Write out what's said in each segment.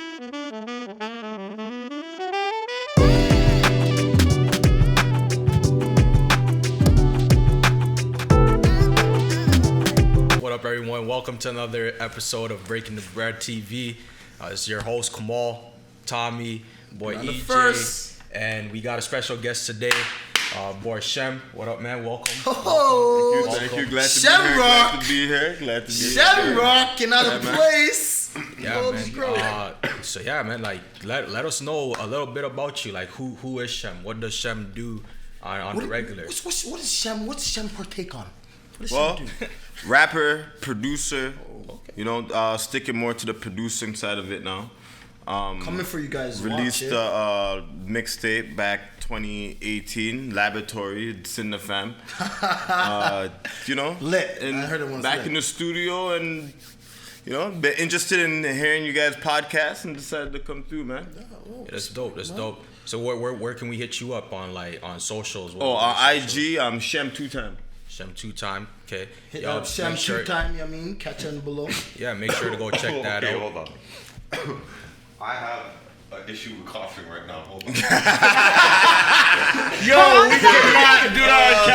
What up, everyone? Welcome to another episode of Breaking the Bread TV. It's your host, Kamal, Tommy, boy EJ, and we got a special guest today, boy Shem. What up, man? Welcome. Oh, thank you. Glad to be here. Glad to be here. Shem rocking out of place. Yeah, man. Like, let us know a little bit about you. Like, who is Shem? What does Shem do on the regular? What is Shem? What's Shem partake on? What does Shem do? Rapper, producer. You know, sticking more to the producing side of it now. Coming for you guys. Released a mixtape back 2018, Laboratory. It's in the fam. You know, lit. And I heard it once. Back lit. in the studio, and you know, been interested in hearing you guys podcast, and decided to come through, man. Yeah, that's dope. That's dope. So where can we hit you up on, like, on socials? On IG, I'm Shem 2-time. Shem 2-time. Okay. Hit up Shem 2-time. I mean, catch on below. Yeah, make sure to go check that out. Hold on. I have an issue with coughing right now. Hold on. Yo, we cannot do that on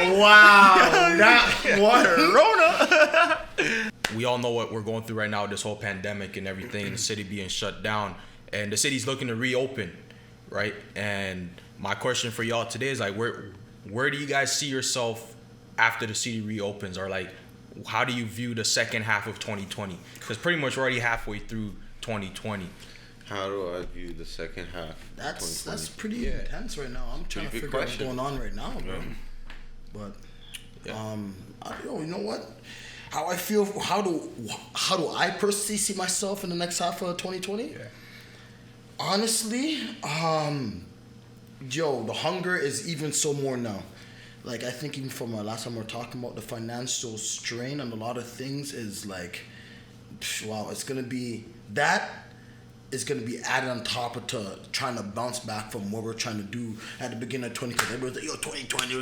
camera. Wow. That Rona. We all know what we're going through right now, this whole pandemic and everything, the city being shut down, and the city's looking to reopen, right? And my question for y'all today is, like, where do you guys see yourself after the city reopens, or like, how do you view the second half of 2020? Because pretty much we're already halfway through 2020. How do I view the second half? That's pretty intense right now. I'm trying to figure out what's going on right now, bro. But you know what? How I feel? How do I personally see myself in the next half of 2020? Yeah. Honestly, the hunger is even so more now. Like, I think even from last time we were talking about the financial strain on a lot of things is like, wow, it's going to be added on top of to trying to bounce back from what we're trying to do at the beginning of 2020. Everybody was like, 2020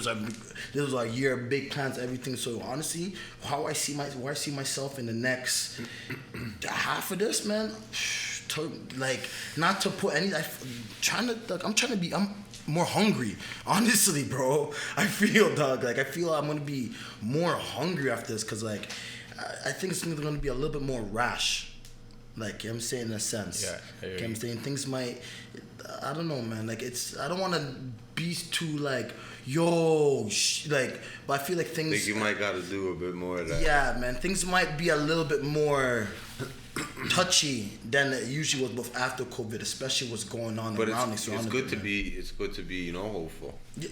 this was a year of big plans, everything. So honestly, where I see myself in the next half of this, man, not to put any, I'm more hungry, honestly, bro. I feel I'm gonna be more hungry after this, because like I think it's gonna be a little bit more rash, like, you know what I'm saying, in a sense. Yeah, you know what I'm saying, things might, I don't know, man, like, I don't want to be too like, but I feel like things, I think you might gotta do a bit more of that. yeah, man, things might be a little bit more touchy than it usually was before, after COVID, especially what's going on around me. It's good to be, you know, hopeful. Yeah.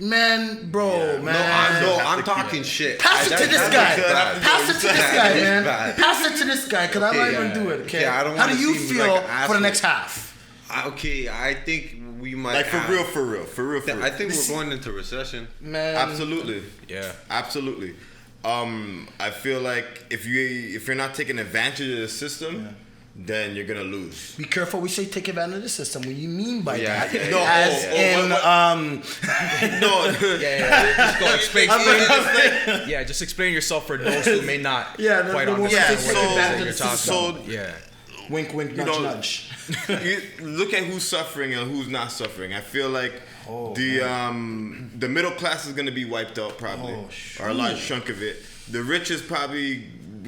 Man, bro, man. I'm talking shit. Pass it to this guy. Pass it to this guy, man. Bad. Pass it to this guy, because I might even do it, okay? I don't How do wanna you seem feel like an for the next half? Okay, I think we might. Like, for real. I think we're going into recession. Man. Absolutely. Yeah. Absolutely. I feel like if you're not taking advantage of the system, then you're gonna lose. Be careful we say take advantage of the system. What do you mean by that? Just explain yourself for those who may not quite understand what you're talking about. Wink, wink, nudge, nudge. You look at who's suffering and who's not suffering. I feel like the middle class is gonna be wiped out probably, or a large chunk of it. The rich is probably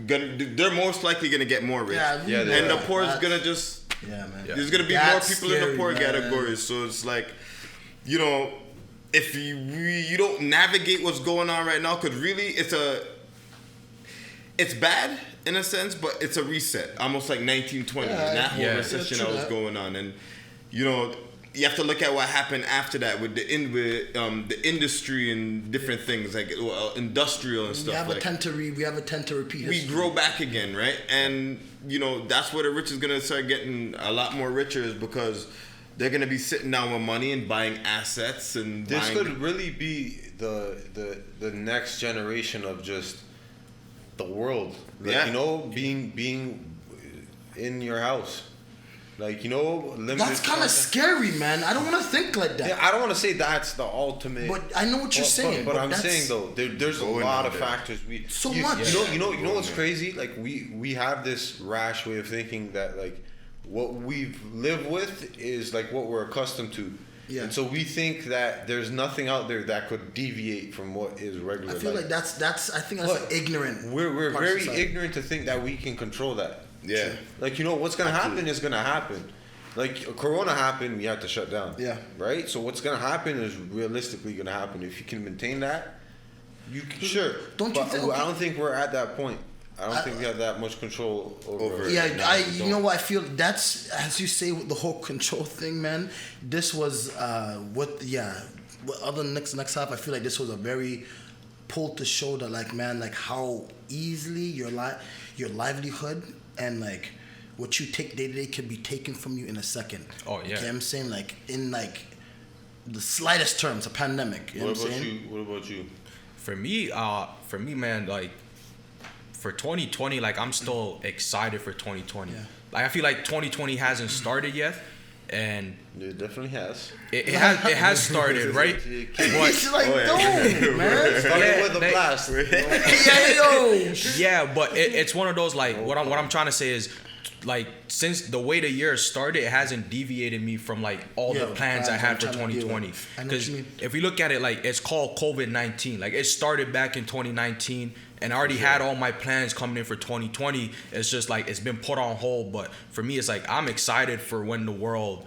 they're most likely gonna get more rich, and the poor is gonna just man. There's gonna be more people in the poor categories. So it's like, you know, if you don't navigate what's going on right now, because really it's bad in a sense, but it's a reset, almost like 1920, that whole recession that was going on, and you know, you have to look at what happened after that with the industry and different things like industrial and stuff. We have a tend to repeat. We grow back again, right? And you know, that's where the rich is gonna start getting a lot more richer, is because they're gonna be sitting down with money and buying assets, and this could really be the next generation of just the world. Like, you know, being in your house. Like, you know, limited. That's kind of scary, man. I don't want to think like that. Yeah, I don't want to say that's the ultimate. But I know what you're saying. But I'm saying though, there's a lot of factors. Much. You know what's crazy? Like we have this rash way of thinking that like what we've lived with is like what we're accustomed to. Yeah. And so we think that there's nothing out there that could deviate from what is regular I feel life. like that's I think that's an ignorant. We're part of very society. ignorant to think that we can control that. Yeah. Like, what's going to happen is going to happen. Like, Corona happened, we had to shut down. Yeah. Right? So what's going to happen is realistically going to happen. If you can maintain that, you can, sure. Don't you but think- I don't think we're at that point. I don't think we have that much control over it. Yeah, No, you know what I feel, that's, as you say, with the whole control thing, man. This was what other next half. I feel like this was a very pull to show that, like, man, like how easily your livelihood and like what you take day to day can be taken from you in a second. Oh, yeah. You know what I'm saying? Like in like the slightest terms, a pandemic. You know what I'm saying? What about you? For me, man, like for 2020, like I'm still excited for 2020. Yeah. Like I feel like 2020 hasn't started yet, and It definitely has. it has started, right? It's like, no, man. Starting with a they- blast. Yeah, but it's one of those, like, what I'm trying to say is, like, since the way the year started, it hasn't deviated me from like all Yeah, the plans I had for I'm trying to deal 2020. with. I know what Because you mean. if we look at it, like, it's called COVID-19. Like, it started back in 2019, and I already had all my plans coming in for 2020. It's just like it's been put on hold. But for me, it's like I'm excited for when the world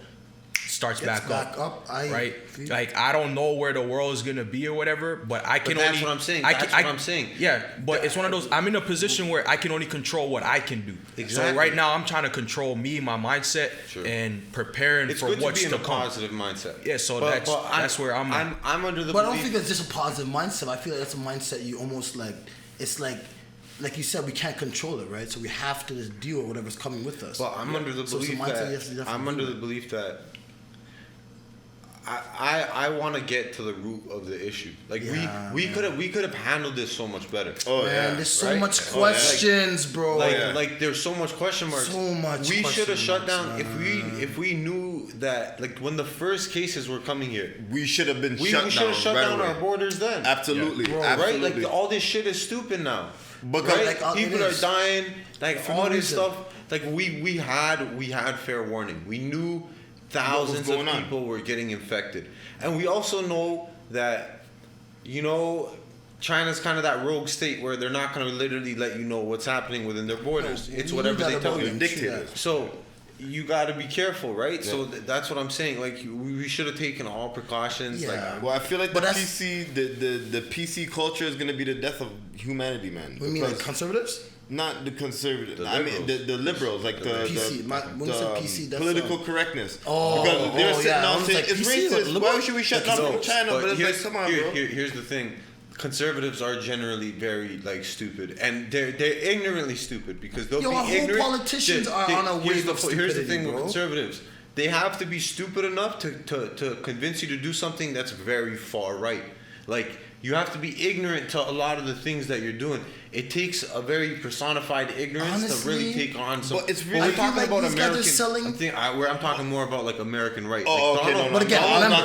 starts Gets back up. I Right, feel- like I don't know where the world is gonna be or whatever, but I can But that's only. what I'm saying. I That's can- what I'm saying. Yeah, but it's one of those. I'm in a position where I can only control what I can do. Exactly. So right now, I'm trying to control me, my mindset, Sure. and preparing It's for good to what's be in to a come. positive mindset. Yeah, so that's where I'm at. I'm under the But I don't belief. think it's just a positive mindset. I feel like that's a mindset you almost like. It's like you said, we can't control it, right? So we have to just deal with whatever's coming with us. But I'm under the So it's a belief mindset you have to that definitely I'm under deal the with. belief that I want to get to the root of the issue. Like Yeah, we could have handled this so much better. Oh, Man, yeah. there's so Right? much Oh, yeah. questions, bro. Like there's so much question marks. So much We should question have shut marks, down man. if we knew that, like, when the first cases were coming here. We should have been We shut should down. have shut right down away. our borders then. Absolutely. Bro, Right? Absolutely. Like all this shit is stupid now. Because- right? Like, People it are is. dying. Like For all no this reason. stuff. Like we had fair warning. We knew thousands of going on? people were getting infected, and we also know that, China's kind of that rogue state where they're not going to literally let you know what's happening within their borders. No, It's we whatever knew that they tell about you. them. Dictators. So you got to be careful, right? So that's what I'm saying. Like we should have taken all precautions. Yeah. Like Well, I feel like But the that's- PC, the PC culture is gonna be the death of humanity, man. What do you mean, like Because- conservatives? Not the conservative. The I mean, liberals. the liberals, like the PC. When you said PC, that's political correctness. Oh, because they're sitting yeah. I down was saying like, it's PC, like racist. liberal? Why should we shut down No, from China? But it's like, here's- come on, bro. Here's the thing. Conservatives are generally very like stupid, and they're ignorantly stupid because they'll Yo, be our whole ignorant. politicians are on a wave of Here's the stupidity, thing bro. with conservatives: they have to be stupid enough to convince you to do something that's very far right. Like you have to be ignorant to a lot of the things that you're doing. It takes a very personified ignorance to really Honestly, take on some. but it's But really- we're I feel talking like about these guys are American. selling- I'm talking more about like American right. Oh, like okay. Donald, But again, no, remember-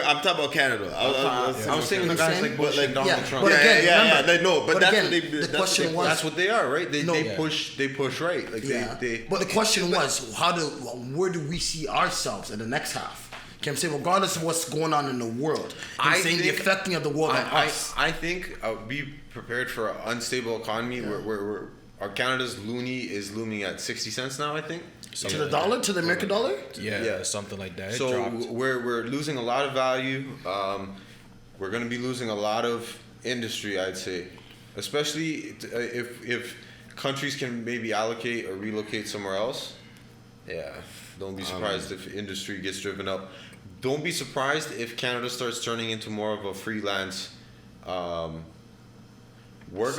I'm talking about Canada. I was saying the You guys saying? like Bush But and Donald yeah, Trump. but again, remember- They know, but that's again, what they. the that's what question they- was- That's what they are, right? They No. they push right. Like Yeah. they But the question was, where do we see ourselves in the next half? Can I say, regardless of what's going on in the world, I'm saying the affecting of the world on us. I think be prepared for an unstable economy where our Canada's loonie is looming at 60 cents now, I think. To the dollar, to the American dollar. Yeah, something like that. It So dropped. we're losing a lot of value. We're going to be losing a lot of industry, I'd say, especially if countries can maybe allocate or relocate somewhere else. Yeah, don't be surprised if industry gets driven up. Don't be surprised if Canada starts turning into more of a freelance. We're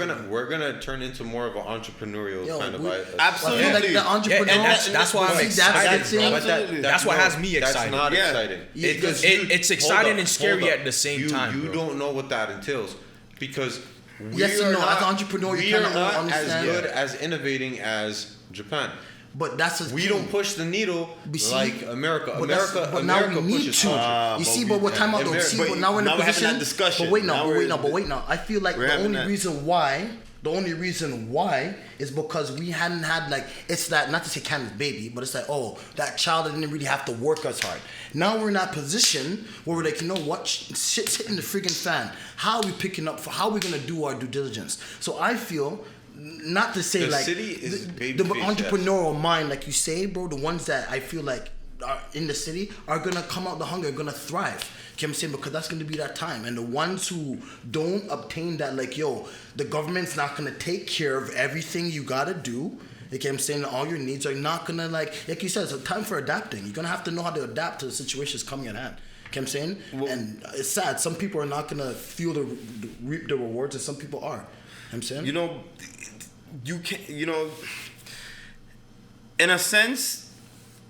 gonna turn into more of an entrepreneurial Yo, kind of. we- Absolutely. I feel like the entrepreneur. and that's why I'm See, excited, that's bro. the But thing. That's what has me That's excited. not Yeah. exciting. Yeah, Because it's exciting hold up, and scary hold up. at the same time, You bro. don't know what that entails because we Yes and are no. As not, an entrepreneur, you we kinda are not as understand. good as innovating as Japan. But that's the We thing. don't push the needle We see- like America. But that's- but now America we need pushes to. culture. You see, but we're talking about Ameri- see, but but now we're in a now we're having position. that discussion. But wait Now now, we're- but wait now. I feel like we're the having only that. reason why The only reason why is because we hadn't had like, it's that, not to say Canada's baby, but it's like, oh, that child didn't really have to work as hard. Now we're in that position where we're like, you know what, shit's hitting the friggin' fan. How are we picking up, how are we gonna do our due diligence? So I feel, not to say The like, city is the baby-faced, entrepreneurial mind, like you say, bro, the ones that I feel like are in the city are gonna come out the hunger, gonna thrive. You know what I'm saying? Because that's gonna be that time. And the ones who don't obtain that, like, yo, the government's not gonna take care of everything you gotta do. You know what I'm saying? All your needs are not gonna, like you said, it's a time for adapting. You're gonna have to know how to adapt to the situations coming at hand. You know what I'm saying? Well, and it's sad. Some people are not gonna feel reap the rewards, and some people are. You know what I'm saying? You know, you can't, you know, in a sense,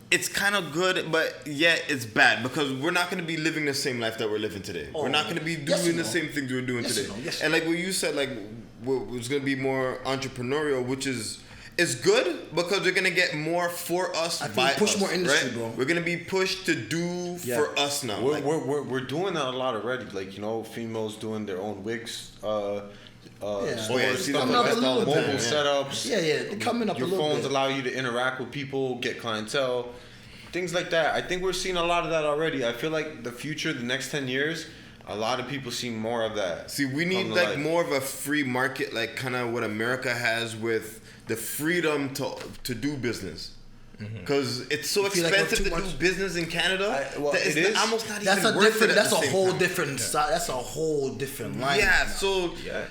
it's kind of good, but yet it's bad because we're not going to be living the same life that we're living today. We're not going to be doing the same things we're doing today. And like what you said, like it's going to be more entrepreneurial, which is good because we're going to get more for us by push us, more industry, right? bro. We're going to be pushed to do for us now. We're doing that a lot already. Like, you know, females doing their own wigs. Mobile setups. They're coming up a Your little phones bit. allow you to interact with people, get clientele, things like that. I think we're seeing a lot of that already. I feel like the future, the next 10 years, a lot of people see more of that. See, we need like more of a free market, like kind of what America has with the freedom to do business. Because it's so expensive to do business in Canada. It is almost not even worth it. That's a whole different side. That's a whole different line. Yeah, so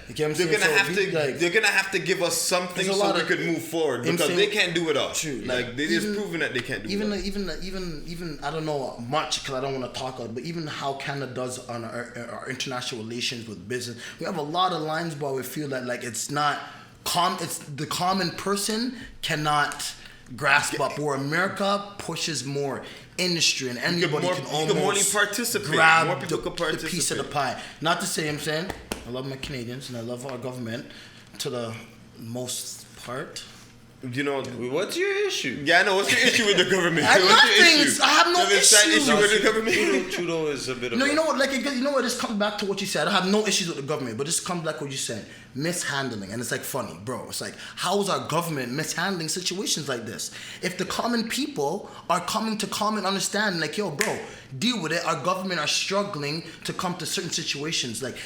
they're gonna have to give us something so we could move forward because they can't do it all. True, like they just proven that they can't do it. Even I don't know much because I don't want to talk about it, but even how Canada does on our international relations with business, we have a lot of lines where we feel that like it's not it's the common person cannot grasp up, where America pushes more industry and anybody can almost grab the piece of the pie. Not to say, I'm saying, I love my Canadians and I love our government to the most part. You know, what's your issue? Yeah, I know. What's your issue with the government? I have no issue with the government. Trudeau is a bit of. No, you know what? This comes back to what you said. I have no issues with the government, but this comes back to what you said. Mishandling, and it's like funny, bro. It's like, how is our government mishandling situations like this? If the common people are coming to common understanding, like, yo, bro, deal with it. Our government are struggling to come to certain situations. Like,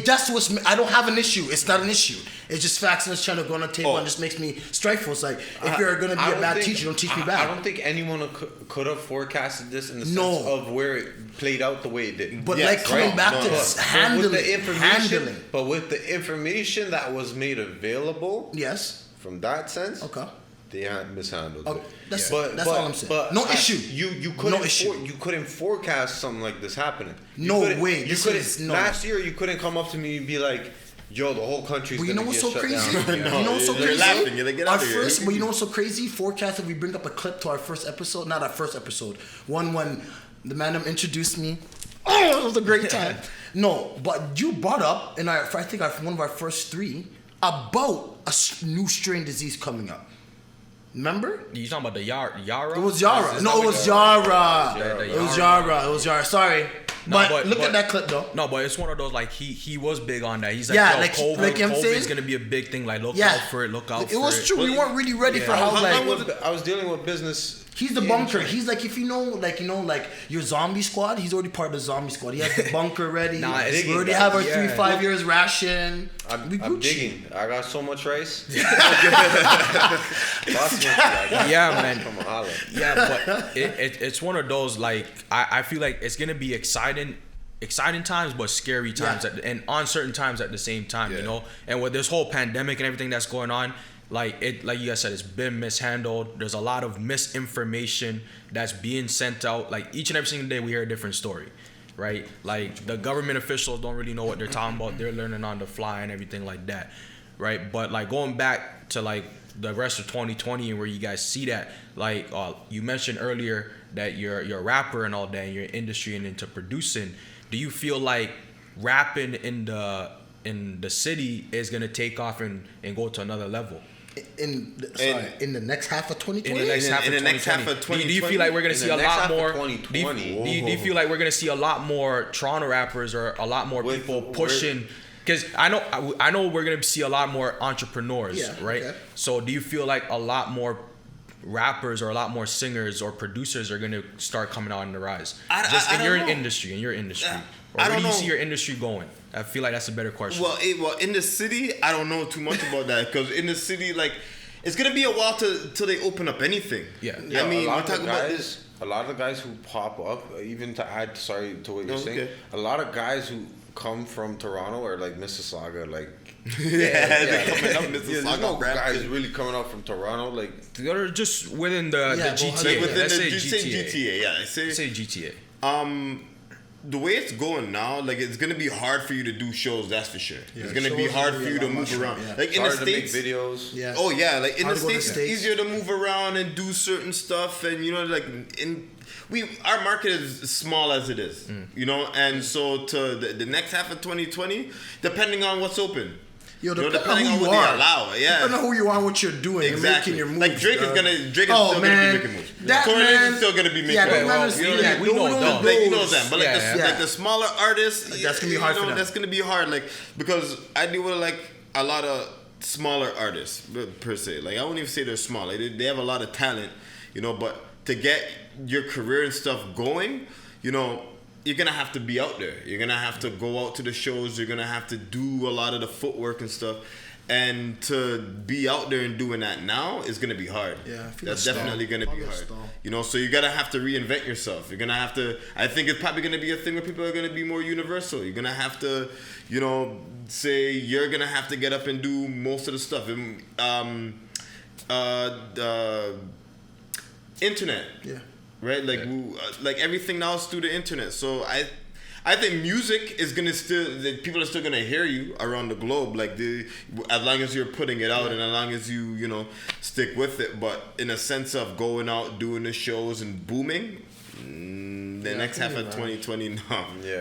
that's what's. I don't have an issue. It's not an issue. It's just facts and it's trying to go on the table and just makes me strifeful. It's like, if you're gonna be a bad teacher, don't teach me bad. I don't think anyone could have forecasted this in the sense of where it played out the way it did. But coming back to this handling. But with the information that was made available, yes, from that sense, okay, they had mishandled it. That's all I'm saying. But no issue. You couldn't forecast something like this happening. No way. Last year you couldn't come up to me and be like, yo, the whole country's gonna get shut down. You know what's so crazy? Laughing. You're like, get out of here. But you know what's so crazy? Forecast, if we bring up a clip to our first episode, not our first episode, one when the man introduced me. Oh, it was a great time. No, but you brought up in I think one of our first three about a new strain disease coming up. Remember? You talking about the Yara? It was Yara. No, it was Yara. It was Yara. Sorry. But look at that clip though. No, but it's one of those like he was big on that. He's like, COVID is gonna be a big thing. Like look out for it. It was true. We weren't really ready for how I was dealing with business. He's the bunker. He's like, if you know your zombie squad. He's already part of the zombie squad. He has the bunker ready. We already have our 3-5 years ration. I'm digging. I got so much rice. Yeah, man. Yeah, but it's one of those like I feel like it's gonna be exciting times but scary times and uncertain times at the same time, you know. And with this whole pandemic and everything that's going on, like you guys said, it's been mishandled. There's a lot of misinformation that's being sent out. Like each and every single day we hear a different story, right? Like the government officials don't really know what they're talking about. They're learning on the fly and everything like that, right? But like going back to like the rest of 2020 and where you guys see that, like you mentioned earlier that you're a rapper and all that, and you're in industry and into producing. Do you feel like rapping in the city is gonna take off and go to another level? In the next half of 2020? In the next half of 2020. Do you feel like we're going to see a lot more? Do you feel like we're going to see a lot more Toronto rappers or a lot more people pushing Because I know we're gonna see a lot more entrepreneurs, right? Okay. So do you feel like a lot more rappers or a lot more singers or producers are gonna start coming out in the rise? In your industry. Or where do you see your industry going? I feel like that's a better question. Well, in the city, I don't know too much about that because in the city, like, it's gonna be a while till they open up anything. Yeah. I mean, we're talking about this. A lot of the guys who pop up, even to add, sorry to what you're saying, a lot of guys who come from Toronto or like Mississauga, like they're coming up Mississauga. There's no guys really coming up from Toronto, like they're just within the GTA. Like within Let's say GTA. Yeah, I say GTA. The way it's going now, like, it's gonna be hard for you to do shows. That's for sure. Yeah, it's gonna be hard for you to move around. Like in the States, make videos. Yeah. Oh yeah, like in the States, it's States. easier to move around and do certain stuff, and you know, like our market is small as it is, you know, and so to the next half of 2020, depending on what's open. Depending on what they allow, Depending on who you are and what you're doing, exactly. You're making your moves. Like Drake is still gonna be making moves. Communism is still gonna be making moves. We know them. Like, you know them, but like the smaller artists, that's gonna be hard for them. That's gonna be hard, like, because I deal with like a lot of smaller artists per se. Like, I won't even say they're small. Like, they have a lot of talent, you know. But to get your career and stuff going, you know, you're gonna have to be out there. You're gonna have to go out to the shows. You're gonna have to do a lot of the footwork and stuff. And to be out there and doing that now is gonna be hard. Yeah, that's definitely gonna be hard. You know, so you gotta have to reinvent yourself. You're gonna have to. I think it's probably gonna be a thing where people are gonna be more universal. You're gonna have to, you know, say you're gonna have to get up and do most of the stuff. Internet. Yeah. Right, like everything now is through the internet. So I think music is gonna people are still gonna hear you around the globe. Like as long as you're putting it out and as long as you know stick with it. But in a sense of going out, doing the shows and booming, the next half of 2020, no,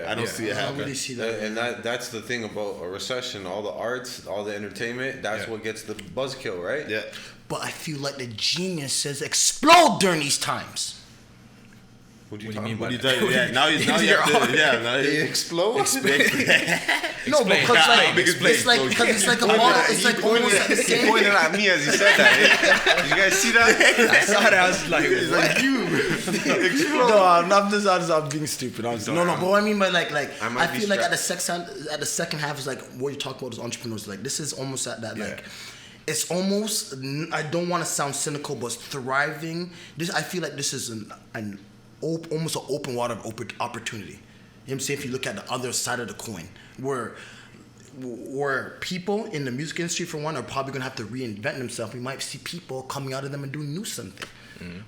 I don't see it happening. I don't really see that. And that's the thing about a recession. All the arts, all the entertainment, that's what gets the buzzkill, right? Yeah. But I feel like the geniuses explode during these times. What do you mean by that? Yeah, now you have to, they explode. No, because it's like a model. It's like almost at the same. Pointing at me as he said that. Did you guys see that? I saw that. I was like, what? No, I'm being stupid. No, but what I mean by like I feel like at the second half is like what you're talking about is entrepreneurs. Like this is almost at that like. It's almost. I don't want to sound cynical, but thriving. I feel like this is almost an open water opportunity. You know what I'm saying? If you look at the other side of the coin, where people in the music industry, for one, are probably gonna have to reinvent themselves. We might see people coming out of them and doing new something.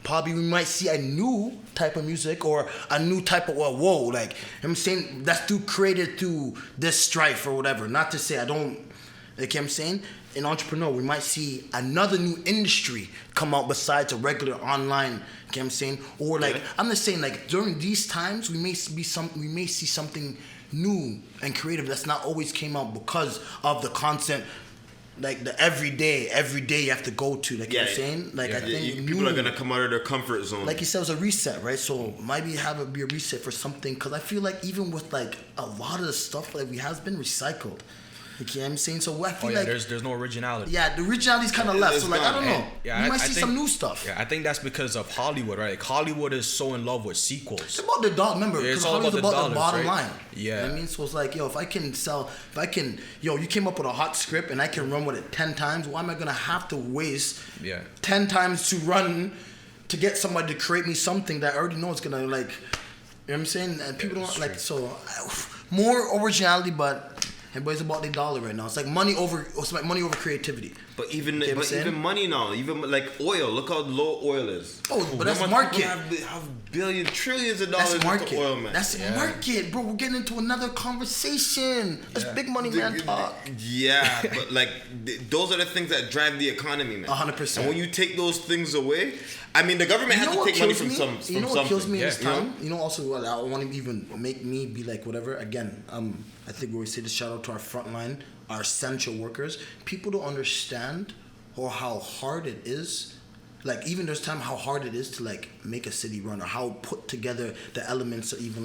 Probably we might see a new type of music or a new type of like, you know what I'm saying? That's created through this strife or whatever. Not to say I don't, like, you know what I'm saying? An entrepreneur, we might see another new industry come out besides a regular online, you know what I'm saying? Or like, I'm just saying, like, during these times, we may see something new and creative that's not always came out because of the constant, like the everyday you have to go to, like, you know what I'm saying? Like, I think people are gonna come out of their comfort zone. Like you said, it was a reset, right? So maybe be a reset for something, because I feel like even with like a lot of the stuff that we has been recycled. You know what I'm saying? So I feel like there's no originality. Yeah, the originality's kind of left. So like, I don't know. You might see some new stuff. Yeah, I think that's because of Hollywood, right? Like, Hollywood is so in love with sequels. It's about the dollar. Remember, because Hollywood's about the bottom line. Yeah. You know what I mean? So it's like, you came up with a hot script and I can run with it 10 times. Why am I gonna have to waste 10 times to get somebody to create me something that I already know is gonna, like, you know what I'm saying? And people don't like, so more originality, but everybody's about the dollar right now. It's like money over creativity. But even money now, even like oil. Look how low oil is. Oh, but that's market. Have billions, trillions of dollars into oil, man. That's market, bro. We're getting into another conversation. That's big money, man. Talk. Yeah, but like those are the things that drive the economy, man. 100%. And when you take those things away, I mean, the government has to take money from something. You know what kills me in this time? You know, also what I want to even make me be like whatever. Again, I think we always say this, shout out to our frontline, our essential workers. People don't understand or how hard it is. Like, even there's time how hard it is to like make a city run, or how put together the elements, or even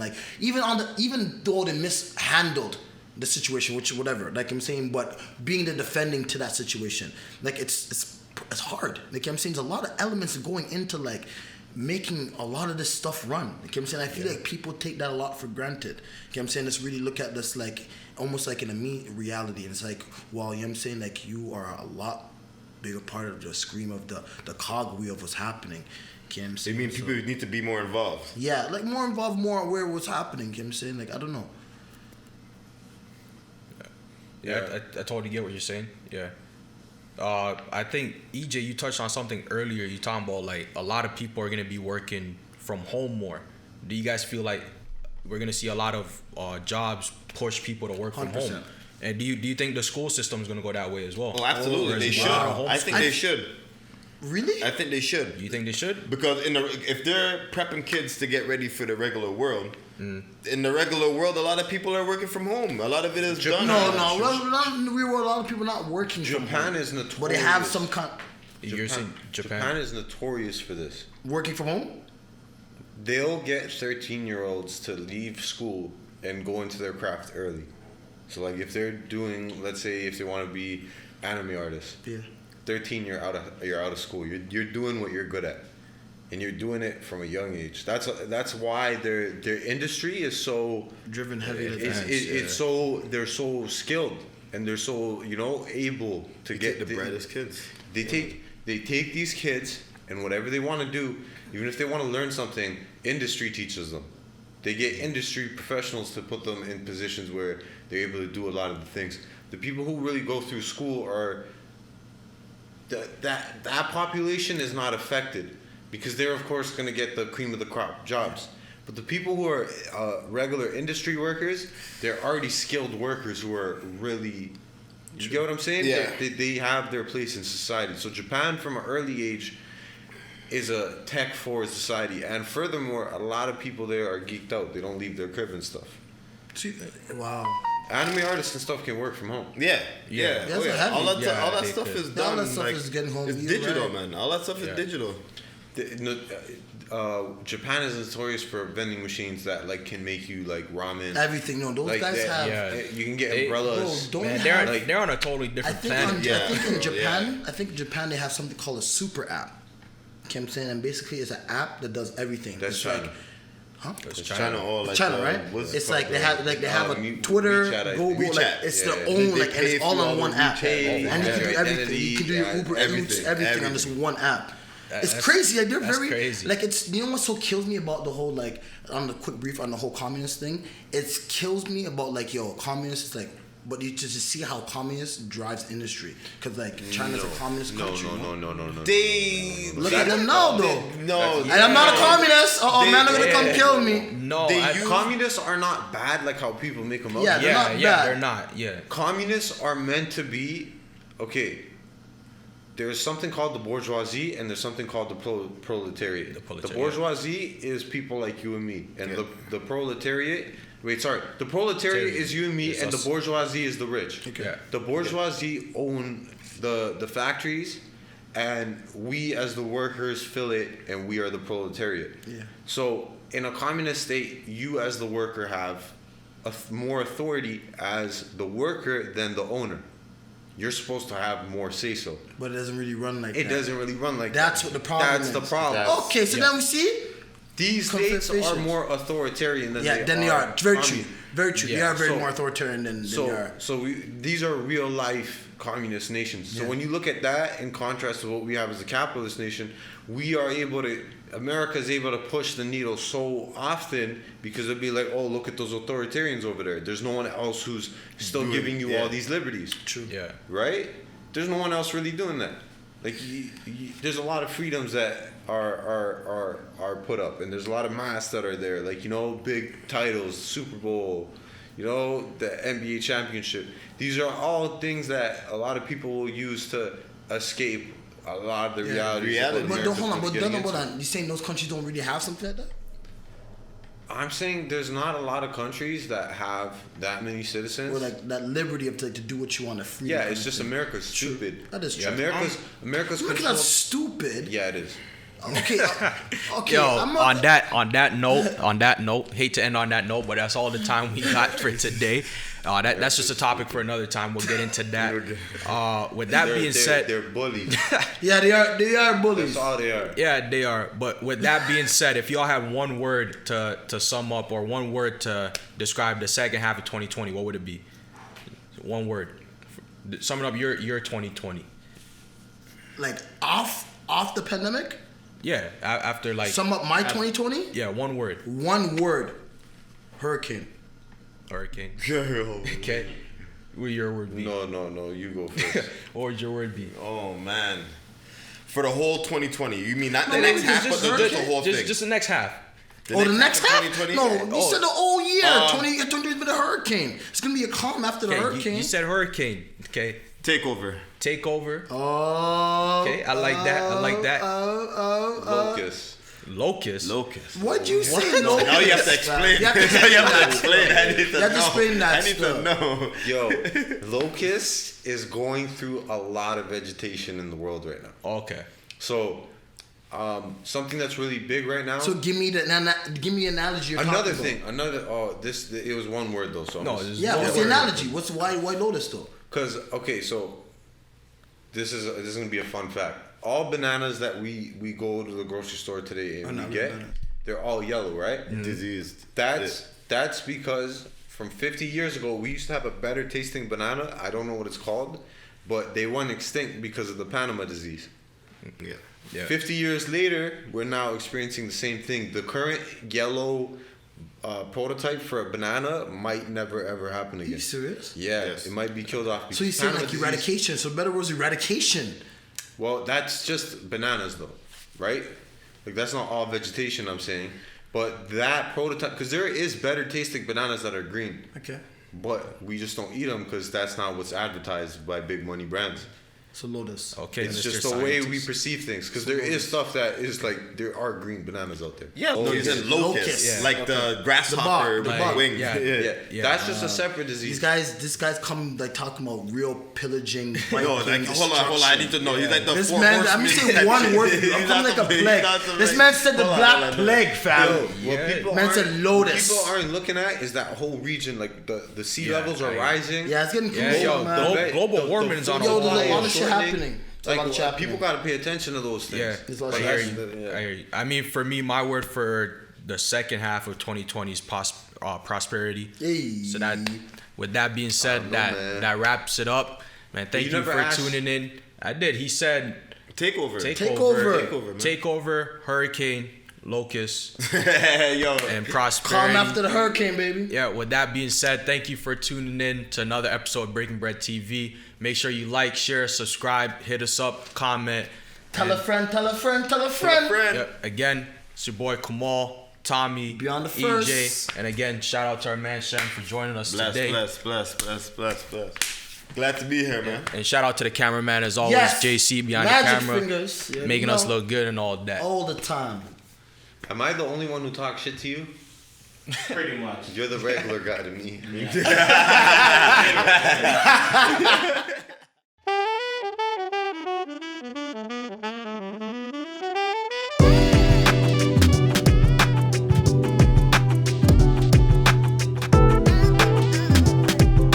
though they mishandled the situation, which whatever, like I'm saying, but being the defending to that situation, like it's hard. Like I'm saying, there's a lot of elements going into like making a lot of this stuff run. Like I'm saying, I feel like people take that a lot for granted. Like I'm saying, let's really look at this like almost like in a reality. And it's like, well, you know what I'm saying, like you are a lot bigger part of the scream of the cog wheel of what's happening. You know what I'm saying? I mean, people need to be more involved. Yeah, like more involved, more aware of what's happening. You know what I'm saying? Like, I don't know. Yeah, I totally get what you're saying. Yeah. I think, EJ, you touched on something earlier. You talking about, like, a lot of people are going to be working from home more. Do you guys feel like we're going to see a lot of jobs push people to work 100%. From home? And do you think the school system is going to go that way as well? Oh, absolutely. They should. I think they should. Really? I think they should. You think they should? Because if they're prepping kids to get ready for the regular world, in the regular world, a lot of people are working from home. A lot of it is done. No. In the real world, a lot of people not working from home. Japan is notorious. But they have some kind. You're saying Japan? Japan is notorious for this. Working from home? They'll get 13-year-olds to leave school and go into their craft early. So, like, if they're doing, let's say, if they want to be anime artists. Yeah. 13, you're out of school. You're doing what you're good at, and you're doing it from a young age. That's why their industry is so driven heavy. It's so they're so skilled and they're so able to get the brightest kids. They take these kids and whatever they want to do, even if they want to learn something, industry teaches them. They get industry professionals to put them in positions where they're able to do a lot of the things. The people who really go through school are. That population is not affected because they're of course going to get the cream of the crop jobs. But the people who are regular industry workers, they're already skilled workers who are really, you get what I'm saying? Yeah. They have their place in society. So Japan from an early age is a tech forward society, and furthermore, a lot of people there are geeked out. They don't leave their crib and stuff. Wow. Anime artists and stuff can work from home. Yeah. All that stuff stuff is done. All that stuff is getting home. It's digital, man. All that stuff is digital. Japan is notorious for vending machines that like can make you like ramen. Everything. No, those like guys have. Yeah. You can get umbrellas. They're on a totally different planet. I think in Japan, in Japan they have something called a super app. You know what I'm saying? And basically it's an app that does everything. That's China. Like, huh? It's China or like China, right? It's like they have a Twitter, Google, like it's their own, like and it's all on one app, and you can do everything. You can do your Uber Eats, everything on this one app. It's crazy. Like they're very crazy. like it's what so kills me about the whole like on the quick brief on the whole communist thing. It kills me about like communists like. But you just see how communist drives industry, because like China's a communist country. No. They look at them now though. No, and I'm not a communist. Man, they're gonna come kill me. No, communists are not bad like how people make them up. Yeah, they're not bad. They're not. Yeah, communists are meant to be okay. There's something called the bourgeoisie and there's something called the proletariat. The bourgeoisie is people like you and me, and the proletariat. The proletariat is you and me, and the bourgeoisie is the rich. Okay. Yeah. The bourgeoisie own the factories, and we as the workers fill it, and we are the proletariat. Yeah. So in a communist state, you as the worker have more authority as the worker than the owner. You're supposed to have more say-so. But it doesn't really run like that. It doesn't really run like That's that. What the problem is. That's the problem. Okay, so then we see... These states are more authoritarian than they are. Very true. Very true. Yeah. They are very more authoritarian than they are. So these are real life communist nations. So when you look at that in contrast to what we have as a capitalist nation, America is able to push the needle so often because it'd be like, oh, look at those authoritarians over there. There's no one else who's still giving you all these liberties. True. Yeah. Right? There's no one else really doing that. Like there's a lot of freedoms that are put up, and there's a lot of masks that are there, like big titles, Super Bowl, the NBA championship. These are all things that a lot of people will use to escape a lot of the reality. But hold on. You saying those countries don't really have something like that? I'm saying there's not a lot of countries that have that many citizens. Or like that liberty of to do what you want to free. Yeah, it's just America's stupid. That is true. America's not stupid. Yeah, it is. Okay. Okay. Yo, I'm on that note, hate to end on that note, but that's all the time we got for today. That's just a topic for another time. We'll get into that. With that being said, they're bullies. Yeah, they are bullies. That's all they are. yeah, they are. But with that being said, if y'all have one word to sum up or one word to describe the second half of 2020, what would it be? One word. Summing up your 2020. Like off the pandemic. Yeah, after like. Sum up my 2020. Yeah, one word. One word. Hurricane. Hurricane. Girl. Okay. What would your word be? No, you go first. What would your word be? Oh man. For the whole 2020, you mean not the No, next no, half, just but the whole thing? Just the next half. The next half? 2020? No, Yeah. you said the whole year. 2020 has been a hurricane. It's gonna be a calm after the Okay, hurricane. you said hurricane. Okay. Takeover. Oh. Okay, I like that. Locust. Locust. What'd you say? No. Now you have to explain. You have to Now you have to explain explain. I need to You have to know. explain that I need stuff. to know. Yo, locust is going through a lot of vegetation in the world right now. Okay. So, something that's really big right now. So give me the analogy. You're Another talking about. thing. It was one word though. So No, I'm this Yeah, one what's the word. analogy? Why Lotus though? Because so this is gonna be a fun fact. All bananas that we go to the grocery store today and we get, they're all yellow, right? Diseased. That's because from 50 years ago we used to have a better tasting banana. I don't know what it's called, but they went extinct because of the Panama disease. Yeah. 50 years later, we're now experiencing the same thing. The current yellow prototype for a banana might never ever happen Are again. you serious? Yeah, Yes. it might be killed off. So you saying Panama like disease- eradication? So better words, eradication. Well, that's just bananas though, right? Like that's not all vegetation I'm saying. But that prototype, because there is better tasting bananas that are green. Okay. But we just don't eat them because that's not what's advertised by big money brands. So Lotus. Okay. It's Mr. just the way we Scientist. perceive things. Because there is stuff that is like, there are green bananas out there. Yeah, no, you said Locust. locust. Yeah. Like the grasshopper The with bug. wings. Yeah. Yeah, that's just a separate disease. This guy's come like talking about real pillaging. No, like, hold on. I need to know. He's like the This four man, I'm horsemen gonna say type one shit. word. He's I'm not coming like a the- he's plague. not the- This man said the Hold on, black hold on. plague, fam. What Yeah. people Man said aren't- Lotus. What people aren't looking at is that whole region, like the sea Yeah, levels are I- rising. Yeah, it's getting Yeah, cool, yo, man. global warming is on a Yo, whole there's a lot other of shit happening. There's a lot of shit People happening. got to pay attention to those things. Yeah, There's a lot I of hear shit you. happening. I hear you. I mean, for me, my word for the second half of 2020 is prosperity. Hey. So that, with that being said, man. that wraps it up. Man, thank You you never for asked- tuning in. I did. He said Takeover. takeover, hurricane, locust, Yo. and Calm prosperity. after the hurricane, baby. Yeah, with that being said, thank you for tuning in to another episode of Breaking Bread TV. Make sure you like, share, subscribe, hit us up, comment. Tell a friend, tell a friend, tell a friend. Yeah, again, it's your boy Kamal, Tommy, Beyond the EJ, First. and again, shout out to our man Shem for joining us today. Bless. Glad to be here, man. And shout out to the cameraman as always, Yes. JC behind Magic the camera, fingers. Yeah, making you us know, look good and all that. all the time. Am I the only one who talks shit to you? Pretty much. You're the regular guy to me.